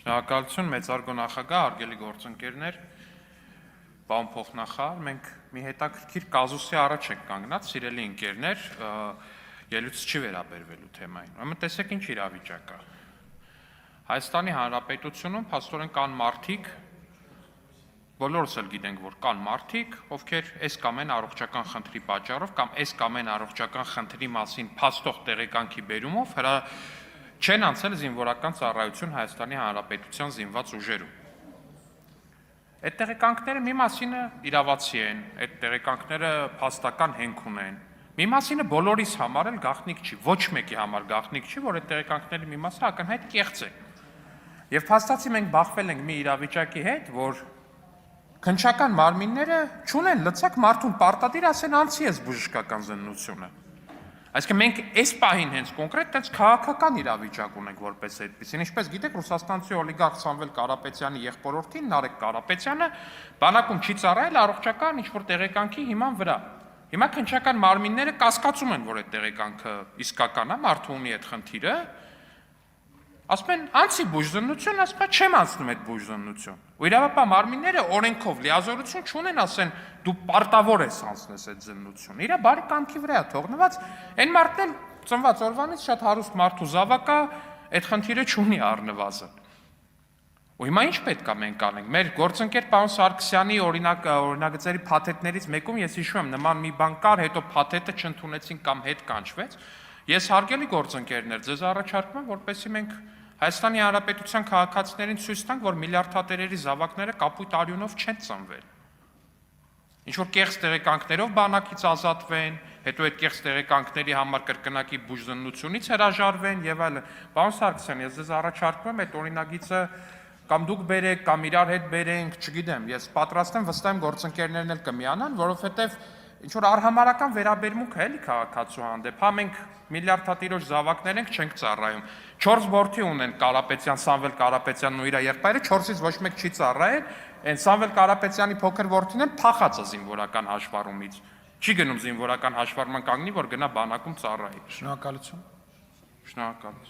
Շնորհակալություն, մեծարգո նախագահ, հարգելի գործընկերներ, պարոն փոխնախարար, մենք մի հետաքրքիր կազուսի առաջ ենք կանգնած, սիրելի ընկերներ, ելույթ չի վերաբերվելու թեմային։ Ուրեմն տեսեք ինչ իրավիճակ է։ Հայաստանի Հանրապետությունում փաստորեն կան մարդիկ, բոլորս էլ գիտենք, որ կան մարդիկ, ովքեր այս կամ այն առողջական խնդրի պատճառով կամ այս կամ այն առողջական խնդրի մասին փաստող տեղեկանքի բերումով չեն անցել զինվորական ծառայություն Հայաստանի Հանրապետության զինված ուժերում։ Այդ տեղեկանքները մի մասինը իրավացի են, այդ տեղեկանքները փաստական հենք ունեն։ Մի մասինը բոլորիս համար էլ գաղտնիք չի, ոչ մեկի համար գաղտնիք չի, որ այդ տեղեկանքների մի մասը ակնհայտ կեղծ է։ Եվ փաստացի մենք բախվել ենք մի իրավիճակի հետ, որ քննչական մարմինները չունեն լծակ մարդուն պարտադիր ասեն անցի ես բժշկական զննությունը։ Այսինքն մենք այս պահին հենց կոնկրետ այդպես քաղաքական իրավիճակ ունենք որպես այդպեսին, ինչպես գիտեք, Ռուսաստանցի օլիգարխ Սամվել Կարապետյանի եղբորորդին Նարեկ Կարապետյանը բանակում չի ծառայել առողջական ինչ-որ տեղեկանքի հիման վրա։ Հիմա քննչական մարմինները կասկածում են, որ այդ տեղեկանքը իսկական է, մարդու ունի այդ խնդիրը, ասում են անցի բուժզննություն, ասում են չեմ անցնում այդ բուժզննություն։ Ու իրավապահ մարմինները օրենքով լիազորություն չունեն, ասեն դու պարտավոր ես անցնես այդ զննությունը։ Իրա բարի կամքի վրա է թողնված, այն մարդն էլ ծնված օրվանից շատ հարուստ մարդու զավակ է, այդ խնդիրը չունի առնվազն։ Ու հիմա ինչ պետք է մենք անենք։ Մեր գործընկեր պարոն Սարգսյանի օրինագծերի փաթեթներից մեկում ես հիշում եմ նման մի բան կար, հետո փաթեթը չընդունեցին կամ հետ կանչվեց։ Ես հարգելի գործընկերներ, ձեզ առաջարկում եմ, որպեսզի մենք Հայաստանի Հանրապետության քաղաքացիներին ցույց տանք, որ միլիարդատերերի զավակները կապույտ արյունով չեն ծնվել։ Ինչ-որ կեղծ տեղեկանքներով բանակից ազատվեն, հետո այդ կեղծ տեղեկանքների համար կրկնակի բուժզննությունից հրաժարվեն եւ այլն։ Պարոն Սարգսյան, ես ձեզ առաջարկում եմ այդ օրինագիծը կամ դուք բերեք, կամ իրար հետ բերենք, չգիտեմ, ես պատրաստ եմ, վստահ եմ գործընկերներն էլ կմիանան, որովհետեւ ինչ-որ արհամարական վերաբերմունք է էլի քաղաքացու հանդեպ, հա մենք միլիարդատիրոջ զավակներ ենք, չենք ծառայում։ 4 որդի ունեն Կարապետյան, Սամվել Կարապետյանն ու իր եղբայրը, 4-ից ոչ մեկ չի ծառայել, այն Սամվել Կարապետյանի փոքր որդին են փախած է զինվորական հաշվառումից։ Չի գնում զինվորական հաշվառման կանգնի, որ գնա բանակում ծառայի։ Շնորհակալություն։ Շնորհակալություն։